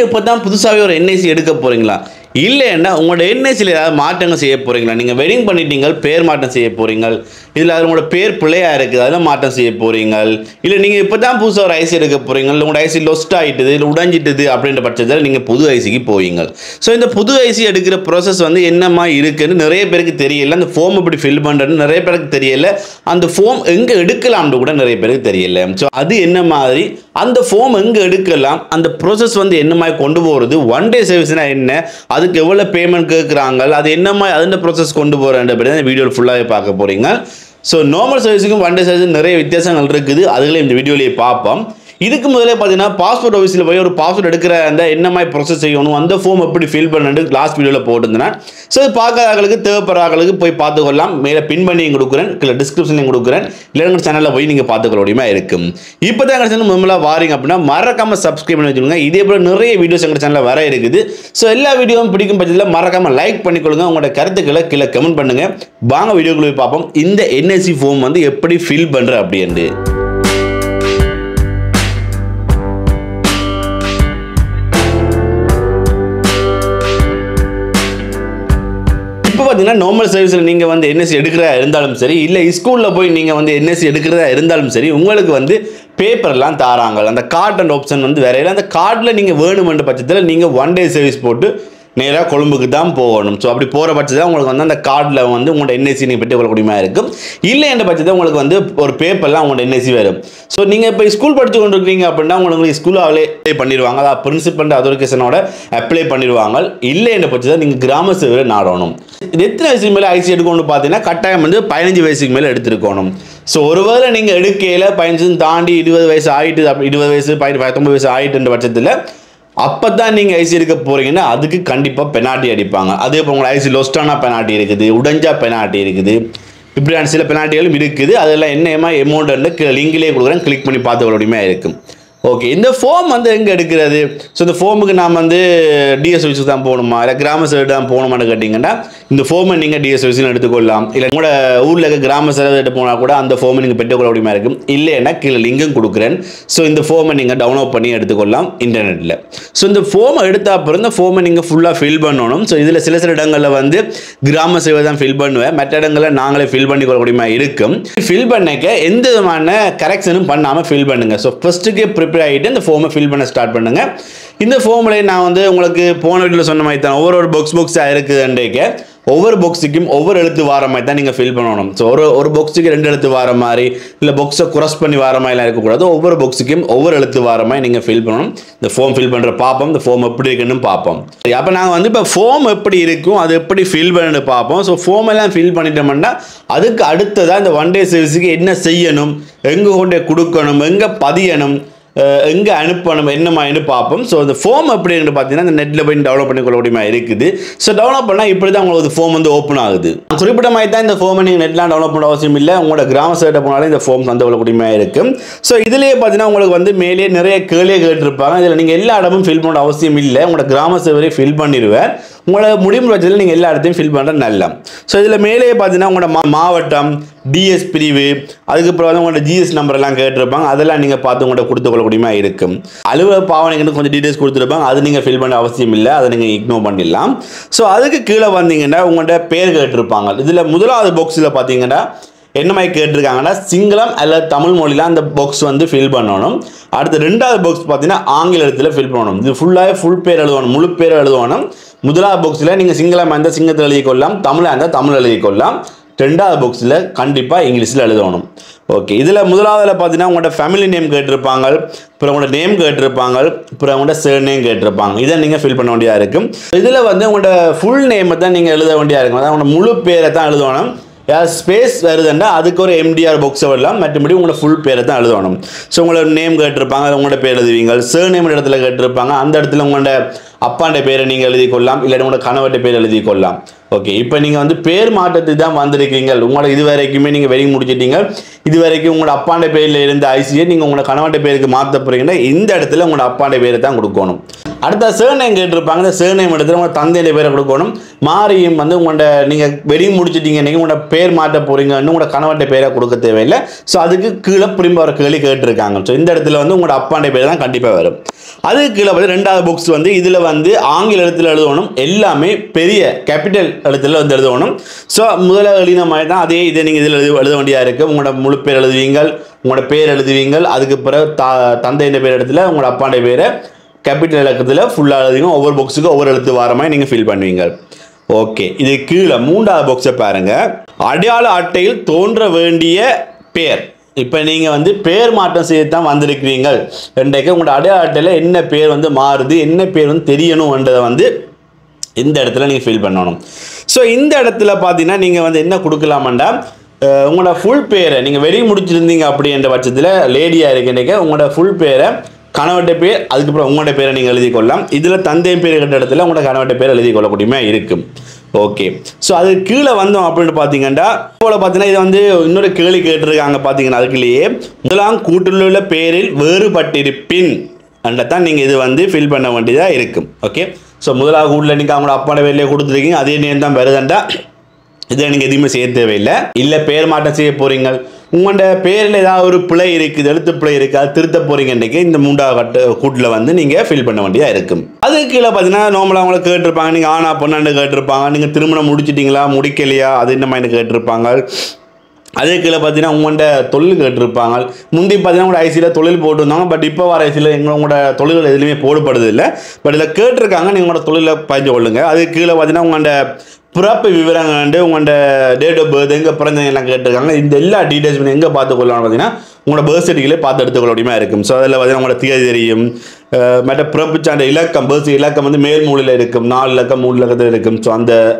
இப்போ தான் புதுசாகவே ஒரு என்ஐசி எடுக்க போகிறீங்களா? இல்லைன்னா உங்களோட என்ஐசியில் ஏதாவது மாற்றங்கள் செய்ய போகிறீங்களா? நீங்கள் வெட்டிங் பண்ணிட்டீங்க, பேர் மாற்றம் செய்ய போகிறீங்க, இதில் அது உங்களோட பேர் பிள்ளையாக இருக்குது, அதெல்லாம் மாற்றம் செய்ய போகிறீங்க, இல்லை நீங்கள் இப்போ தான் புதுசாக ஒரு ஐசி எடுக்க போகிறீங்க, இல்லை உங்களோட ஐசி லொஸ்ட் ஆகிட்டுது, இல்லை உடைஞ்சிட்டுது அப்படின்ற பட்சத்தில் நீங்கள் புது ஐசிக்கு போவீங்க. ஸோ இந்த புது ஐசி எடுக்கிற ப்ராசஸ் வந்து என்னமா இருக்குன்னு நிறைய பேருக்கு தெரியல. அந்த ஃபார்ம் எப்படி ஃபில் பண்ணுறதுன்னு நிறைய பேருக்கு தெரியல. அந்த ஃபார்ம் எங்கே எடுக்கலாம்னு கூட நிறைய பேருக்கு தெரியல. ஸோ அது என்ன மாதிரி, அந்த ஃபார்ம் எங்கே எடுக்கலாம், அந்த ப்ராசஸ் வந்து என்ன மாதிரி கொண்டு போகிறது, ஒன் டே சர்வீஸ்னால் என்ன, அதுக்கு எவ்வளோ பேமெண்ட் கேட்குறாங்க, அது என்ன மாதிரி அந்த ப்ராசஸ் கொண்டு போகிறேன்ற பற்றி தான் வீடியோவில் ஃபுல்லாகவே பார்க்க போகிறீங்க. ஸோ நார்மல் சர்வீஸுக்கும் ஒன் டே சர்வீஸுக்கும் நிறைய வித்தியாசங்கள் இருக்குது. அதுகளே இந்த வீடியோலேயே பார்ப்போம். இதுக்கு முதலே பார்த்தீங்கன்னா பாஸ்போர்ட் ஆஃபீஸில் போய் ஒரு பாஸ்போர்ட் எடுக்கிற அந்த என்ன மாதிரி ப்ரொசஸ் செய்யணும், அந்த ஃபார்ம் எப்படி ஃபில் பண்ணு லாஸ்ட் வீடியோவில் போட்டுருந்தேன். ஸோ இது பார்க்காதவர்களுக்கு தேவைப்படுறாங்களுக்கு போய் பார்த்துக்கொள்ளலாம். மேலே பின் பண்ணி கொடுக்குறேன், இல்லை டிஸ்கிரிப்ஷன்லையும் கொடுக்குறேன், இல்லை எங்கள் சேனலில் போய் நீங்கள் பார்த்துக்கொள்ள முடியுமா இருக்கும். இப்போ தான் எங்கள் சேனல் முதல்ல வாரீங்க அப்படின்னா மறக்காமல் சப்ஸ்கிரைப் பண்ணி வச்சுக்கோங்க. இதே போல் நிறைய வீடியோஸ் எங்கள் சேனலில் வர இருக்குது. ஸோ எல்லா வீடியோவும் பிடிக்கும் பட்சத்தில் மறக்காமல் லைக் பண்ணிக்கொள்ளுங்க. உங்களோட கருத்துக்களை கீழே கமெண்ட் பண்ணுங்கள். வாங்க வீடியோக்குள்ள போய் பார்ப்போம் இந்த என்எஸ்சி ஃபார்ம் வந்து எப்படி ஃபில் பண்ணுற அப்படின்ட்டு. இப்போ பார்த்தீங்கன்னா நார்மல் சர்வீஸில் நீங்கள் வந்து என்எஸ்சி எடுக்கிறதா இருந்தாலும் சரி, இல்லை ஸ்கூலில் போய் நீங்கள் வந்து என்எஸ்சி எடுக்கிறதா இருந்தாலும் சரி, உங்களுக்கு வந்து பேப்பர்லாம் தாராங்க. அந்த கார்டு அண்ட் ஆப்ஷன் வந்து வேற இல்லை. அந்த கார்டில் நீங்கள் வேணுமென்ற பட்சத்தில் நீங்கள் ஒன் டே சர்வீஸ் போட்டு நேராக கொழும்புக்கு தான் போகணும். ஸோ அப்படி போகிற பட்சத்தில் உங்களுக்கு வந்து அந்த கார்டில் வந்து உங்களோட என்எஸ்சி நீங்கள் பெற்றுக் கொள்ளக்கூடியமாக இருக்கும். இல்லை என்ற பட்சத்தில் உங்களுக்கு வந்து ஒரு பேப்பர்லாம் உங்களோட என்எஸ்சி வரும். ஸோ நீங்கள் இப்போ ஸ்கூல் படித்து கொண்டு இருக்கீங்க அப்படின்னா உங்களுக்கு ஸ்கூலில் அப்ளை பண்ணிடுவாங்க. அதாவது பிரின்சிபல் அதோரிகேஷனோட அப்ளை பண்ணிடுவாங்க. இல்லை என்ற பட்சத்தில் நீங்கள் கிராம சேவையை நாடணும். இது எத்தனை வயசுக்கு மேலே ஐசி எடுக்கணும்னு பார்த்தீங்கன்னா கட்டாயம் வந்து 15 வயசுக்கு மேலே எடுத்துருக்கணும். ஸோ ஒருவேளை நீங்கள் எடுக்கையில் 15 தாண்டி 20 வயசு ஆகிட்டு, 20 வயசு 19 வயசு ஆகிட்டுன்ற பட்சத்தில் அப்போ தான் நீங்கள் ஐசி எடுக்க போகிறீங்கன்னா அதுக்கு கண்டிப்பாக பெனால்ட்டி அடிப்பாங்க. அதே போல் உங்கள் ஐசி லொஸ்டானா பெனால்ட்டி இருக்குது, உடைஞ்சா பெனால்ட்டி இருக்குது, இப்படியான சில பெனால்ட்டிகளும் இருக்குது. அதெல்லாம் என்ன அமௌண்ட் லிங்கிலே கொடுக்குறேன், கிளிக் பண்ணி பார்த்துக்க முடியுமா இருக்கும். ஓகே, இந்த ஃபார்ம் வந்து எங்கே எடுக்கிறது? ஸோ இந்த ஃபார்முக்கு நாம் வந்து டிஎஸ் ஆஃபீஸுக்கு தான் போகணுமா, இல்லை கிராம சேவை தான் போகணுமான்னு கேட்டிங்கன்னா இந்த ஃபார்மை நீங்கள் டிஎஸ் ஆஃபீஸில் எடுத்துக்கொள்ளலாம். இல்லை உங்களோட ஊரில் இருக்க கிராம சேவை எடுத்து போனால் கூட அந்த ஃபார்மை நீங்கள் பெற்றுக்கொள்ள முடியுமா இருக்கும். இல்லைன்னா கீழே லிங்கும் கொடுக்குறேன். ஸோ இந்த ஃபார்மை நீங்கள் டவுன்லோட் பண்ணி எடுத்துக்கொள்ளலாம் இன்டர்நெட்டில். ஸோ இந்த ஃபார்மை எடுத்த அப்புறம் இந்த ஃபார்மை நீங்கள் ஃபுல்லாக ஃபில் பண்ணணும். ஸோ இதில் சில இடங்களில் வந்து கிராம சேவை தான் ஃபில் பண்ணுவேன், மற்ற இடங்களில் நாங்களே ஃபில் பண்ணி கொள்ள முடியுமா இருக்கும். ஃபில் பண்ணிக்க எந்த விதமான கரெக்ஷனும் பண்ணாமல் ஃபில் பண்ணுங்கள். ஸோ ஃபஸ்ட்டுக்கே ஆகிட்டு இந்த ஃபார்மை ஃபில் பண்ண ஸ்டார்ட் பண்ணுங்க. இந்த ஃபார்மில் நான் வந்து உங்களுக்கு போன வீட்டில் சொன்ன மாதிரி தான் ஒவ்வொரு பாக்ஸாக இருக்குதுன்றேக்க ஒவ்வொரு பாக்ஸுக்கும் ஒவ்வொரு எழுத்து வார மாதிரி தான் நீங்கள் ஃபில் பண்ணணும். ஸோ ஒரு பாக்ஸுக்கு 2 எழுத்து வார மாதிரி, இல்லை பாக்ஸை குரஸ் பண்ணி வார மாதிரிலாம் இருக்கக்கூடாது. ஒவ்வொரு பாக்ஸுக்கும் ஒவ்வொரு எழுத்து வார மாதிரி நீங்கள் ஃபில் பண்ணணும். இந்த ஃபார்ம் ஃபில் பண்ணுற பார்ப்போம், இந்த ஃபார்ம் எப்படி இருக்குன்னு பார்ப்போம். அப்போ நாங்கள் வந்து இப்போ ஃபார்ம் எப்படி இருக்கும், அது எப்படி ஃபில் பண்ணு பார்ப்போம். ஸோ ஃபார்ம் எல்லாம் ஃபில் பண்ணிட்டோம்னா அதுக்கு அடுத்ததாக இந்த ஒன் டே சர்வீஸுக்கு என்ன செய்யணும், எங்கே கொண்டு கொடுக்கணும், எங்கே பதியணும், எங்கே அனுப்பணும், என்னமான்னு பார்ப்போம். ஸோ இந்த ஃபார்ம் அப்படின்னு பார்த்தீங்கன்னா இந்த நெட்டில் போய் டெவலப் பண்ணிக்கொள்ள முடியுமா இருக்குது. ஸோ டெவலப் பண்ணால் இப்படி தான் உங்களுக்கு ஃபார்ம் வந்து ஓப்பன் ஆகுது. குறிப்பிட்ட மாதிரி தான் இந்த ஃபார்மை நீங்கள் நெட்லாம் டெவலப் பண்ண அவசியம் இல்லை. உங்களோட கிராம சைட்டை போனாலும் இந்த ஃபார்ம் வந்து அவ்வளோ முடியுமா இருக்கும். ஸோ இதுலேயே பார்த்தீங்கன்னா உங்களுக்கு வந்து மேலே நிறைய கேட்டிருப்பாங்க. இதில் நீங்கள் எல்லா இடமும் ஃபில் பண்ண அவசியம் இல்லை. உங்களோட கிராம சேவையை ஃபில் பண்ணிடுவேன். உங்களோட முடியும் பட்சத்தில் நீங்கள் எல்லா இடத்தையும் ஃபில் பண்ணுறது நல்லா. ஸோ இதில் மேலேயே பார்த்தீங்கன்னா உங்களோட மாவட்டம், டிஎஸ் பிரிவு, அதுக்கப்புறம் வந்து உங்களோட ஜிஎஸ் நம்பர் எல்லாம் கேட்டிருப்பாங்க. அதெல்லாம் நீங்கள் பார்த்து உங்கள்கிட்ட கொடுத்துக்கொள்ள முடியுமா இருக்கும். அலுவலக பாவனைக்கு கொஞ்சம் டீட்டெயில்ஸ் கொடுத்துருப்பாங்க, அது நீங்கள் ஃபில் பண்ண அவசியம் இல்லை, அதை நீங்கள் இக்னோர் பண்ணிடலாம். ஸோ அதுக்கு கீழே வந்தீங்கன்னா உங்கள்கிட்ட பேர் கேட்டிருப்பாங்க. இதில் முதலாவது பாக்ஸில் பார்த்தீங்கன்னா என்ன மாதிரி கேட்டிருக்காங்கன்னா சிங்களம் அல்லது தமிழ் மொழியில் அந்த பாக்ஸ் வந்து ஃபில் பண்ணணும். அடுத்து 2வது பாக்ஸ் பார்த்தீங்கன்னா ஆங்கில எழுத்தில் ஃபில் பண்ணணும். இது ஃபுல்லாக ஃபுல் பேர் எழுதணும், முழு பேர் எழுதணும். முதலாவது பாக்ஸில் நீங்கள் சிங்களமாக இருந்தால் சிங்கத்தில் எழுதிக்கொள்ளலாம், தமிழாக இருந்தால் தமிழ் எழுதிக்கொள்ளலாம். 2வது பாக்ஸில் கண்டிப்பாக இங்கிலீஷில் எழுதணும். ஓகே, இதில் முதலாவதில் பார்த்தீங்கன்னா உங்களோட ஃபேமிலி நேம் கேட்டிருப்பாங்க, அப்புறம் உங்களோட நேம் கேட்டிருப்பாங்க, அப்புறம் உங்களோட சேர் நேம் கேட்டிருப்பாங்க. இதை நீங்கள் ஃபில் பண்ண வேண்டியதாக இருக்கும். இதில் வந்து உங்களோட ஃபுல் நேமை தான் நீங்கள் எழுத வேண்டியதாக இருக்கும். அதாவது உங்களோட முழு பேரை தான் எழுதணும். யார் ஸ்பேஸ் வருதுன்னா அதுக்கு ஒரு எம்டிஆர் பாக்ஸை வரலாம், மற்றபடி உங்களோட ஃபுல் பேரை தான் எழுதணும். ஸோ உங்களோட நேம் கேட்டிருப்பாங்க, உங்களோட பேர் எழுதுவீங்க. சேர் நேம் இடத்துல கேட்டிருப்பாங்க, அந்த இடத்துல உங்களோட அப்பாண்ட பேரை நீங்கள் எழுதி கொள்ளலாம், இல்லை உங்களோட கணவர்கிட்ட பேர் எழுதி கொள்ளலாம். ஓகே, இப்போ நீங்கள் வந்து பேர் மாற்றத்துக்கு தான் வந்திருக்கீங்க. உங்களோட இது வரைக்குமே நீங்கள் வெட்டிங் முடிச்சிட்டீங்க. இது வரைக்கும் உங்களோட அப்பாண்ட பேரில் இருந்த ஐசியை நீங்கள் உங்களோட கணவன்ட பேருக்கு மாற்ற போகிறீங்கன்னா இந்த இடத்துல உங்களோட அப்பாண்ட பேரை தான் கொடுக்கணும். அடுத்த சேர்நேம் கேட்டிருப்பாங்க, இந்த சேர்நேம் இடத்துல உங்களோட தந்தையுடைய பேரை கொடுக்கணும். மாறியும் வந்து உங்களோட நீங்கள் வெட்டிங் முடிச்சிட்டீங்க, நீங்கள் உங்களோட பேர் மாற்ற போகிறீங்கன்னு உங்களோட கணவன்ட பேரை கொடுக்க தேவையில்லை. ஸோ அதுக்கு கீழே திரும்ப ஒரு கேள்வி கேட்டிருக்காங்க. ஸோ இந்த இடத்துல வந்து உங்களோட அப்பாண்ட பேர் தான் கண்டிப்பாக வரும். அதுக்கு கீழே வந்து ரெண்டாவது பாக்ஸ் வந்து இதில் வந்து ஆங்கில எழுத்தில் எழுதணும், எல்லாமே பெரிய கேபிட்டல் எழுத்தில் வந்து எழுதணும். ஸோ முதல்ல எழுதின மாதிரி தான் அதே இதை நீங்கள் இதில் எழுத வேண்டியதாக இருக்குது. உங்களோட முழு பேர் எழுதுவீங்க, உங்களோட பேர் எழுதுவீங்க, அதுக்கு பிறகு தந்தையின் பேர் இடத்துல உங்களோட அப்பாண்ட பேரை கேபிட்டல் இலக்கத்தில் ஃபுல்லாக எழுதுவீங்க. ஒவ்வொரு பாக்ஸுக்கும் ஒவ்வொரு எழுத்து வார மாதிரி நீங்கள் ஃபில் பண்ணுவீங்க. ஓகே, இது கீழே மூன்றாவது பாக்ஸை பாருங்கள். அடையாள அட்டையில் தோன்ற வேண்டிய பேர். இப்போ நீங்கள் வந்து பேர் மாற்றம் செய்ய தான் வந்திருக்கிறீங்க இன்றைக்கு. உங்களோட அடையாள அட்டையில் என்ன பேர் வந்து மாறுது, என்ன பேர் வந்து தெரியணுன்றதை வந்து இந்த இடத்துல நீங்கள் ஃபில் பண்ணணும். ஸோ இந்த இடத்துல பார்த்தீங்கன்னா நீங்கள் வந்து என்ன கொடுக்கலாமாண்டா, உங்களோட ஃபுல் பேரை நீங்கள் வெடி முடிச்சிருந்தீங்க அப்படின்ற பட்சத்தில் லேடியாக இருக்கின்றீங்க, உங்களோட ஃபுல் பேரை கணவட்ட பேர் அதுக்கப்புறம் உங்களோட பேரை நீங்கள் எழுதி கொள்ளலாம். இதில் தந்தை பேர் கிட்ட இடத்துல உங்களோட கணவட்ட பேர் எழுதி கொள்ளக்கூடியமே இருக்கும். ஓகே, ஸோ அது கீழே வந்தோம் அப்படின்னு பார்த்தீங்கன்னா போல பார்த்தீங்கன்னா இதை வந்து இன்னொரு கேள்வி கேட்டிருக்காங்க பார்த்தீங்கன்னா, அதுக்குள்ளேயே முதலாம் கூட்டுள்ள பேரில் வேறுபட்டிருப்பின் தான் நீங்கள் இது வந்து ஃபில் பண்ண வேண்டியதாக இருக்கும். ஓகே, ஸோ முதலாக கூட்டில் நீங்கள் அவங்களோட அப்பாட பேர்லேயே கொடுத்துருக்கீங்க, அதே நேரம் தான் வருதுண்டா இதை நீங்கள் எதுவுமே செய்ய தேவையில்லை. இல்லை பேர் மாற்றம் செய்ய போகிறீங்க, உங்களோட பேரில் ஏதாவது ஒரு பிழை இருக்குது, எழுத்து பிழை இருக்குது, அது திருத்த போகிறீங்க இன்றைக்கி இந்த மூன்றாவது கூட்டில் வந்து நீங்கள் ஃபில் பண்ண வேண்டியதாக இருக்கும். அதுக்கு கீழே பார்த்தீங்கன்னா நார்மலாக அவங்கள கேட்டிருப்பாங்க, நீங்கள் ஆனா பொண்ணாண்டு கேட்டிருப்பாங்க, நீங்கள் திருமணம் முடிச்சிட்டிங்களா முடிக்கலையா அது என்ன மாதிரி கேட்டிருப்பாங்க. அதே கீழே பார்த்தீங்கன்னா உங்கள்கிட்ட தொழில் கேட்டிருப்பாங்க. முந்தி பார்த்தீங்கன்னா உங்களோட ஐசியில் தொழில் போட்டிருந்தாங்க, பட் இப்போ வர ஐசியில் உங்களோட தொழில்கள் எதுலையுமே போடப்படுது இல்லை, பட் இதில் கேட்டிருக்காங்க, நீங்கள் உங்களோட தொழிலை பயிற்சி கொள்ளுங்கள். அதுக்கு கீழே பார்த்தீங்கன்னா உங்களோட பிறப்பு விவரங்கள், உங்களோட டேட் ஆஃப் பர்த், எங்கே பிறந்தவங்க எல்லாம் கேட்டிருக்காங்க. இந்த எல்லா டீட்டெயில்ஸ் எங்கே பார்த்துக்கொள்ளலாம் பார்த்தீங்கன்னா உங்களோட பர்த் சர்டிஃபிகேட்லேயே பார்த்து எடுத்துக்கொள்ள முடியுமா இருக்கும். ஸோ அதில் பார்த்தீங்கன்னா உங்களோட தேதி தெரியும், மற்ற பிறப்பு சார்ந்த இலக்கம், பர்த் இலக்கம் வந்து மேல் மூலையில் இருக்கும், 4 இலக்கம் 3 இலக்கத்தில் இருக்கும். ஸோ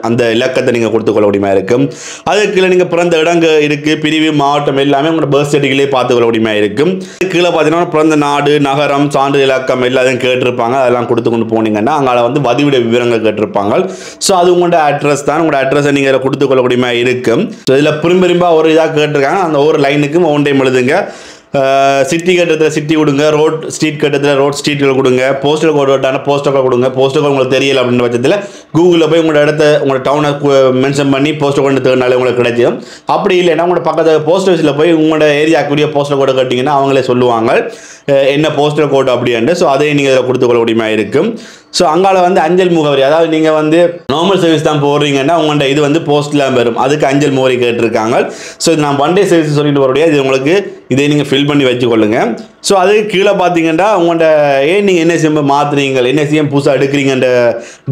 அந்த இலக்கத்தை நீங்கள் கொடுத்துக்கொள்ள முடியுமா இருக்கும். அதுக்கு நீங்கள் பிறந்த இடங்க இருக்குது, பிரிவு, மாவட்டம் எல்லாமே உங்களோட பர்த் சர்டிஃபிகேட்லேயே பார்த்துக்கொள்ள முடியுமா இருக்கும். கீழே பார்த்தீங்கன்னா பிறந்த நாடு, நகரம், சான்று இலக்கம் எல்லாத்தையும் கேட்டிருப்பாங்க. அதெல்லாம் கொடுத்து கொண்டு போனீங்கன்னா அங்கே வந்து வதிவிட விவரங்கள் கேட்டிருப்பாங்க. ஸோ அது உங்களோட அட்ரஸ் தான், உங்களோட அட்ரஸை நீங்கள் இதில் கொடுத்துக்கொள்ள முடியுமா இருக்கும். ஸோ இதில் பெரும்பாக ஒரு இதாக கேட்டிருக்காங்க, அந்த ஒவ்வொரு லைனுக்கும் ஒன் டைம் எழுதுங்க. சிட்டி கட்டத்தில் சிட்டி கொடுங்க, ரோட் ஸ்ட்ரீட் கட்டத்தில் ரோட் ஸ்ட்ரீட்டில் கொடுங்க, போஸ்டல் கோட் வட்டான போஸ்டல் கோட் கொடுங்க. போஸ்டல் கோட் உங்களுக்கு தெரியல அப்படின்ற பட்சத்தில் கூகுளில் போய் உங்களோட இடத்த உங்களோட டவுனை மென்ஷன் பண்ணி போஸ்டல் கோட் தேடினாலே உங்களுக்கு கிடைக்கும். அப்படி இல்லைன்னா உங்களோட பக்கத்து போஸ்ட் ஆஃபீஸில் போய் உங்களோட ஏரியாக்குரிய போஸ்டல் கோடை கேட்டிங்கன்னா அவங்களே சொல்லுவாங்க என்ன போஸ்டல் கோட் அப்படின்ட்டு. ஸோ அதையும் நீங்கள் இதில் கொடுத்துக்கொள்ள முடியுமா இருக்கும். ஸோ அங்கால வந்து அஞ்சல் முகவரி, அதாவது நீங்கள் வந்து நார்மல் சர்வீஸ் தான் போடுறீங்கன்னா உங்கள்கிட்ட இது வந்து போஸ்ட்டில் வரும், அதுக்கு அஞ்சல் முகவரி கேட்டிருக்காங்க. ஸோ இது நான் ஒன் டே சர்வீஸ் சொல்லிட்டு வரக்கூடிய இது உங்களுக்கு இதை நீங்கள் ஃபில் பண்ணி வச்சுக்கொள்ளுங்க. ஸோ அது கீழே பார்த்தீங்கன்னா உங்கள்கிட்ட நீங்கள் என்எஸ்சிஎம் மாற்றுறீங்க, என்எஸ்சிஎம் புதுசாக எடுக்கிறீங்கன்ற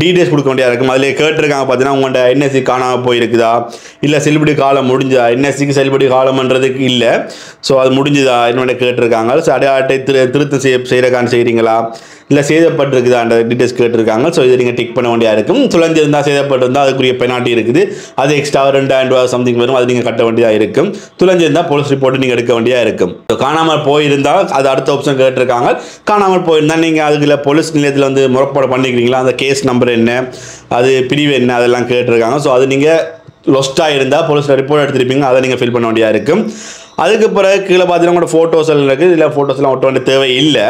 டீட்டெயில்ஸ் கொடுக்க வேண்டியதாக இருக்கும். அதில் கேட்டிருக்காங்க பார்த்தீங்கன்னா உங்கள்கிட்ட என்எஸ்சி காணாமல் போயிருக்குதா, இல்லை செல்லுபடி காலம் முடிஞ்சா, என்எஸ்சிக்கு செல்லுபடி காலம்ன்றதுக்கு இல்லை, ஸோ அது முடிஞ்சுதா என்னோட கேட்டிருக்காங்க. ஸோ அடையாளத்தை திருத்தம் செய்கிறக்கான்னு செய்கிறீங்களா, இல்லை சேதப்பட்டிருக்குதா அந்த டீட்டெயில்ஸ் கேட்டிருக்காங்க. ஸோ இதை நீங்கள் டிக் பண்ண வேண்டியதாக இருக்கும். துளைஞ்சிருந்தால் சேதப்பட்டிருந்தால் அதுக்குரிய பெனால்ட்டி இருக்குது, அது எக்ஸ்ட்ரா 2000 ரூபா சம்திங் வரும், அது நீங்கள் கட்ட வேண்டியதாக இருக்கும். துளைஞ்சிருந்தால் போலீஸ் ரிப்போர்ட் நீங்கள் எடுக்க வேண்டியதாக இருக்கும். ஸோ காணாமல் போயிருந்தால் அது அடுத்த ஆப்ஷன் கேட்டிருக்காங்க. காணாமல் போயிருந்தால் நீங்கள் அதுக்குள்ள போலீஸ் நிலையத்தில் வந்து முறைப்பாடு பண்ணிக்கிறீங்களா, அந்த கேஸ் நம்பர் என்ன, அது பிரிவு என்ன, அதெல்லாம் கேட்டிருக்காங்க. ஸோ அது நீங்கள் லொஸ்ட்டாக இருந்தால் போலீஸில் ரிப்போர்ட் எடுத்துருப்பீங்க, அதை நீங்கள் ஃபில் பண்ண வேண்டியதாக இருக்கும். அதுக்கு பிறகு கீழே பார்த்தீங்கன்னா உங்களோட ஃபோட்டோஸ் எல்லாம் இருக்குது, இதில் ஃபோட்டோஸ்லாம் ஒட்ட வேண்டிய தேவை இல்லை.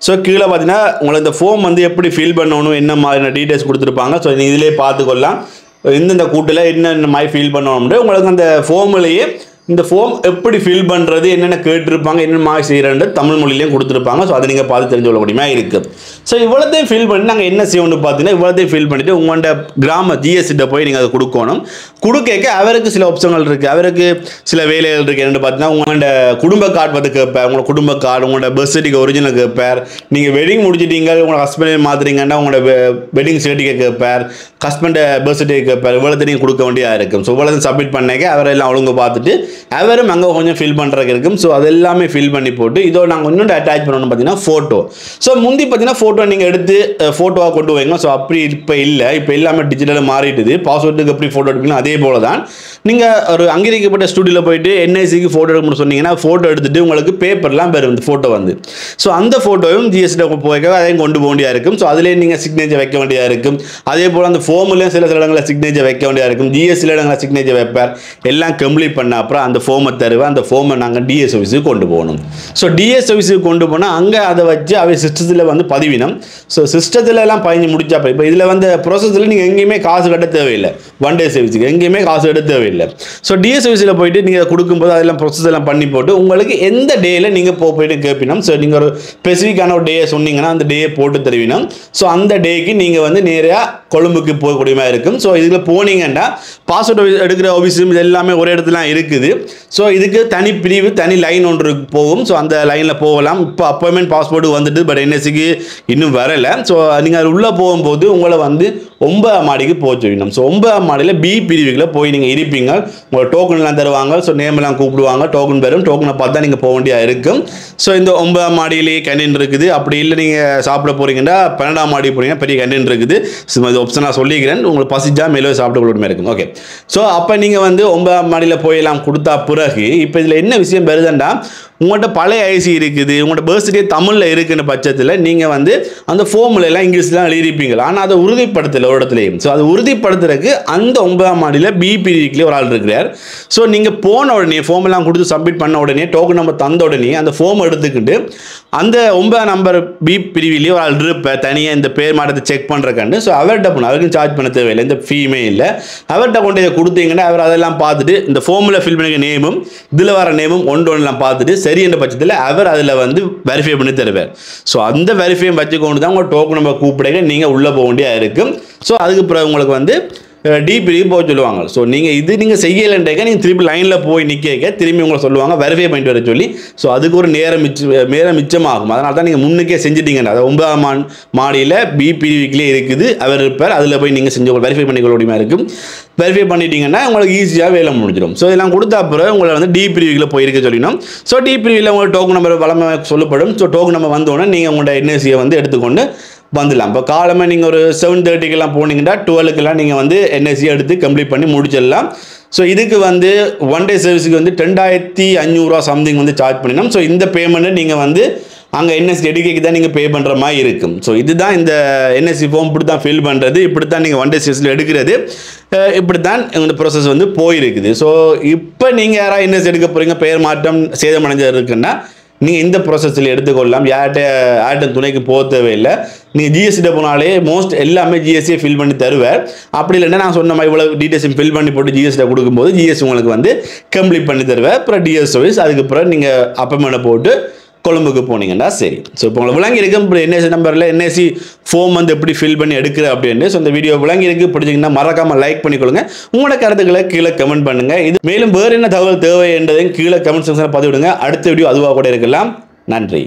ஸோ கீழே பார்த்தீங்கன்னா உங்களை இந்த ஃபார்ம் வந்து எப்படி ஃபில் பண்ணணும், என்ன மாதிரியான டீட்டெயில்ஸ் கொடுத்துருப்பாங்க. ஸோ நீங்கள் இதிலே பார்த்துக்கொள்ளலாம் இந்த கூட்டில் என்னென்ன மாதிரி ஃபில் பண்ணணும்னு. உங்களுக்கு அந்த ஃபார்ம்லேயே இந்த ஃபார்ம் எப்படி ஃபில் பண்ணுறது, என்னென்ன கேட்டிருப்பாங்க, என்னென்ன மாதிரி செய்கிறேன்னு தமிழ் மொழியிலையும் கொடுத்துருப்பாங்க. ஸோ அதை நீங்கள் பார்த்து தெரிஞ்சு கொள்ள முடியுமா இருக்குது. ஸோ இவ்வளோத்தையும் ஃபில் பண்ணி நாங்கள் என்ன செய்யணும்னு பார்த்தீங்கன்னா இவ்வளோத்தையும் ஃபில் பண்ணிவிட்டு உங்களோட கிராம ஜிஎஸ்கிட்ட போய் நீங்கள் அதை கொடுக்கணும். கொடுக்க அவருக்கு சில ஆப்ஷன்கள் இருக்குது, அவருக்கு சில வேலைகள் இருக்குது. என்னென்னு பார்த்தீங்கன்னா உங்களோட குடும்ப கார்டு பார்த்து கேட்பார், உங்களோட குடும்ப கார்டு, உங்களோட பர்த் சர்டிஃபிகேட் ஒரிஜினல் கேட்பார். நீங்கள் வெட்டிங் முடிச்சிட்டீங்க, உங்களோட ஹஸ்பண்டை மாற்றுறீங்கன்னா உங்களோட வெட்டிங் சர்டிஃபிகேட் கேட்பார், ஹஸ்பண்டை பர்த் சர்டிஃபிகேட் கேட்பார். இவ்வளோத்தையும் கொடுக்க வேண்டியதாக இருக்கும். ஸோ இவ்வளோத்தையும் சப்மிட் பண்ணாக்க அவரெல்லாம் ஒழுங்கு பார்த்துட்டு அவரும் அங்கே கொஞ்சம் ஃபில் பண்ணுறதுக்கு இருக்கும். ஸோ அது எல்லாமே ஃபில் பண்ணி போட்டு இதோட நாங்கள் இன்னொன்று அட்டாச் பண்ணணும் பார்த்தீங்கன்னா ஃபோட்டோ. ஸோ முந்தி பார்த்தீங்கன்னா ஃபோட்டோ நீங்கள் எடுத்து ஃபோட்டோவாக கொண்டு வைங்க. ஸோ அப்படி இப்போ இல்லை, இப்போ எல்லாமே டிஜிட்டலாக மாறிட்டுது. பாஸ்வேர்டுக்கு எப்படி ஃபோட்டோ எடுப்பீங்களோ அதே போல தான் நீங்கள் ஒரு அங்கீகரிக்கப்பட்ட ஸ்டுடியோவில் போயிட்டு என்ஐசிக்கு ஃபோட்டோ எடுக்கணும்னு சொன்னீங்கன்னா ஃபோட்டோ எடுத்துகிட்டு உங்களுக்கு பேப்பர்லாம் பெறும் இந்த ஃபோட்டோ வந்து. ஸோ அந்த ஃபோட்டோவும் ஜிஎஸ்டி போய்க்க அதையும் கொண்டு போக வேண்டியதாக இருக்கும். ஸோ அதிலே நீங்கள் சிக்னேச்சர் வைக்க வேண்டியதாக இருக்கும். அதே போல் அந்த ஃபார்ம்லேயும் சில இடங்களில் சிக்னேச்சர் வைக்க வேண்டியதாக இருக்கும். ஜிஎஸ்டியில் இடங்களில் சிக்னேச்சர் வைப்பார். எல்லாம் கம்ப்ளீட் பண்ண அப்புறம் அந்த ஃபார்மை தருவேன். அந்த ஃபார்மை நாங்கள் டிஎஸ் ஆஃபீஸுக்கு கொண்டு போகணும். ஸோ டிஎஸ் ஆஃபீஸுக்கு கொண்டு போனால் அங்கே அதை வச்சு அவை சிஸ்டத்தில் வந்து பதிவினம். ஸோ சிஸ்டத்தில் எல்லாம் பதிஞ்சு முடிச்சாப்போ இப்போ இதில் வந்து ப்ராசஸில் நீங்கள் எங்கேயுமே காசு கட்ட தேவையில்லை. ஒன் டே சர்வீஸுக்கு எங்கேயுமே காசு கட்ட தேவையில்லை. ஸோ டிஎஸ் ஆஃபீஸில் போயிட்டு நீங்கள் கொடுக்கும்போது அதெல்லாம் ப்ராசஸ் எல்லாம் பண்ணி போட்டு உங்களுக்கு எந்த டேயில் நீங்கள் போயிட்டு கேட்பினோம். ஸோ நீங்கள் ஒரு ஸ்பெசிஃபிக்கான ஒரு டே சொன்னீங்கன்னா அந்த டேயை போட்டு தருவினோம். ஸோ அந்த டேக்கு நீங்கள் வந்து நேராக கொழும்புக்கு போகக்கூடிய மாதிரி இருக்கும். ஸோ இதில் போனீங்கன்னா பாஸ்போர்ட் எடுக்கிற ஆஃபீஸும் இது எல்லாமே ஒரு இடத்துல இருக்குது. ஸோ இதுக்கு தனி பிரிவு தனி லைன் ஒன்று போகும். ஸோ அந்த லைனில் போகலாம். இப்போ அப்பாயின்மெண்ட் பாஸ்போர்ட் வந்துட்டு பட் என்எஸ்சிக்கு இன்னும் வரலை. ஸோ நீங்கள் அது உள்ளே போகும்போது உங்களை வந்து 9ஆம் மாடிக்கு போக சொல்லணும். ஸோ 9ஆம் மாடியில் பி பிரிவுகளை போய் நீங்கள் இருப்பீங்க. உங்களை டோக்கன்லாம் தருவாங்க. ஸோ நேமெல்லாம் கூப்பிடுவாங்க. டோக்கன் வரும். டோக்கனை பார்த்தா நீங்கள் போக வேண்டியதாக இருக்கும். ஸோ இந்த 9ஆம் மாடியிலேயே கேண்டீன் இருக்குது. அப்படி இல்லை நீங்கள் சாப்பிட போகிறீங்கன்னா 12ஆம் மாடி போகிறீங்கன்னா பெரிய கேண்டீன் இருக்குது. இது ஆப்ஷனாக சொல்லிக்கிறேன். உங்களுக்கு பசிச்சா மேலே சாப்பிட கொடுமே இருக்கும். ஓகே. ஸோ அப்போ நீங்கள் வந்து 9ஆம் மாடியில் போயெல்லாம் கொடுத்தா பிறகு இப்போ இதில் என்ன விஷயம் வருதுன்னா உங்கள்கிட்ட பழைய ஐசி இருக்குது, உங்களோட பர்த்டே தமிழில் இருக்குன்ற பட்சத்தில் நீங்கள் வந்து அந்த ஃபார்மில் எல்லாம் இங்கிலீஷ்லாம் எழுதிருப்பீங்க. ஆனால் அதை உறுதிப்படுத்தலை ஒரு இடத்துலையும். ஸோ அதை உறுதிப்படுத்துறதுக்கு அந்த 9ஆம் மாடியில் பிபிடிக்கிலே ஒரு ஆள் இருக்கிறார். ஸோ நீங்கள் போன உடனே ஃபார்ம் எல்லாம் கொடுத்து சப்மிட் பண்ண உடனே டோக்கன் நம்பர் தந்த உடனே அந்த ஃபார்ம் எடுத்துக்கிட்டு அந்த 9ஆம் நம்பர் பி பிரிவிலேயே ஒரு ஆள் இருப்பேன் தனியாக இந்த பேர் மாற்றத்தை செக் பண்ணுறக்காண்டு. ஸோ அவர்கிட்ட போகணும். அவருக்கும் சார்ஜ் பண்ண தேவையில்லை. இந்த ஃபீமே இல்லை. அவர்கிட்ட கொண்டு இதை கொடுத்தீங்கன்னா அவர் அதெல்லாம் பார்த்துட்டு இந்த ஃபார்மில் ஃபில் பண்ணிக்க நேமும் இதில் வர நேமும் ஒன்றெல்லாம் பார்த்துட்டு சரி என்ற பட்சத்தில் அவர் அதில் வந்து வெரிஃபை பண்ணி தருவார். ஸோ அந்த வெரிஃபை வச்சு கொண்டு தான் உங்கள் டோக்கன் நம்பர் கூப்பிடுங்க நீங்கள் உள்ளே போக வேண்டியதாக இருக்கும். ஸோ அதுக்கு பிறகு உங்களுக்கு வந்து டிபிக்கு போக சொல்லுவாங்க. ஸோ நீங்கள் செய்யலைன்றக்க நீங்கள் திருப்பி லைனில் போய் நிற்க திரும்பி உங்களை சொல்லுவாங்க வெரிஃபை பண்ணிட்டு வர சொல்லி. ஸோ அதுக்கு ஒரு நேரம் மிச்சமாகும். அதனால தான் நீங்கள் முன்னுக்கே செஞ்சுட்டீங்கன்னா அது 9ஆம் மாடியில் பிபிவிக்கிலே இருக்குது. அவர் இருப்பார். அதில் போய் நீங்கள் செஞ்சு வெரிஃபை பண்ணிக்கொள்ள முடியுமா இருக்கும். வெரிஃபை பண்ணிட்டீங்கன்னா உங்களுக்கு ஈஸியாக வேலை முடிஞ்சிடும். ஸோ இதெல்லாம் கொடுத்த அப்புறம் உங்களை வந்து டி பிரிவியில் போயிருக்க சொல்லிடணும். ஸோ டி பிரிவில் உங்களுக்கு டோக்கன் நம்பர் வளமை சொல்லப்படும். ஸோ டோக்கன் நம்பர் வந்தோடனே நீங்கள் உங்களோட என்எஸ்சியை வந்து எடுத்துக்கொண்டு வந்துடலாம். இப்போ காலமாக நீங்கள் ஒரு 7:30க்கெல்லாம் போனீங்கன்னா 12க்கெல்லாம் நீங்கள் வந்து என்எஸ்சியை எடுத்து கம்ப்ளீட் பண்ணி முடிச்சிடலாம். ஸோ இதுக்கு வந்து ஒன் டே சர்வீஸுக்கு வந்து 2500 சம்திங் வந்து சார்ஜ் பண்ணிடணும். ஸோ இந்த பேமெண்ட்டை நீங்கள் வந்து அங்கே என்எஸ்சி எடுக்கைக்கு தான் நீங்கள் பே பண்ணுற மாதிரி இருக்கும். ஸோ இதுதான் இந்த என்எஸ்சி ஃபார்ம் இப்படி தான் ஃபில் பண்ணுறது. இப்படி தான் நீங்கள் ஒன் டே சர்வீஸில் எடுக்கிறது. இப்படி தான் இந்த ப்ராசஸ் வந்து போயிருக்குது. ஸோ இப்போ நீங்கள் யாராவது என்எஸ்சி எடுக்க போகிறீங்க பெயர் மாற்றம் சேதமடைஞ்சது இருக்குன்னா நீங்கள் இந்த ப்ராசஸில் எடுத்துக்கொள்ளலாம். யார்கிட்ட துணைக்கு போக தேவையில்லை. நீங்கள் ஜிஎஸ்டிட்ட போனாலே மோஸ்ட் எல்லாமே ஜிஎஸ்டியை ஃபில் பண்ணி தருவார். அப்படி இல்லைன்னா நான் சொன்ன மாதிரி இவ்வளோ டீட்டெயில்ஸும் ஃபில் பண்ணி போட்டு ஜிஎஸ்டியை கொடுக்கும்போது ஜிஎஸ்டி உங்களுக்கு வந்து கம்ப்ளீட் பண்ணி தருவார். அப்புறம் டிஎஸ் சர்வீஸ் அதுக்கப்புறம் நீங்கள் அப்பாயின்மெண்ட்டை போட்டு கொழும்புக்கு போனீங்கன்னா சரி. ஸோ இப்போ உங்களுக்கு விளங்கி இருக்கு இப்போ என்எஸ்சி நம்பரில் என்எஸ்சி ஃபார்ம் வந்து எப்படி ஃபில் பண்ணி எடுக்கிற அப்படின்னு. ஸோ இந்த வீடியோ விளங்கி இருக்கு பிடிச்சிங்கன்னா மறக்காமல் லைக் பண்ணிக்கொள்ளுங்க. உங்களோட கருத்துக்களை கீழே கமெண்ட் பண்ணுங்கள். இது மேலும் வேறு என்ன தகவல் தேவை என்றதையும் கீழே கமெண்ட் செக்ஷனில் பதிவிடுங்க. அடுத்த வீடியோ அதுவாக கூட இருக்கலாம். நன்றி.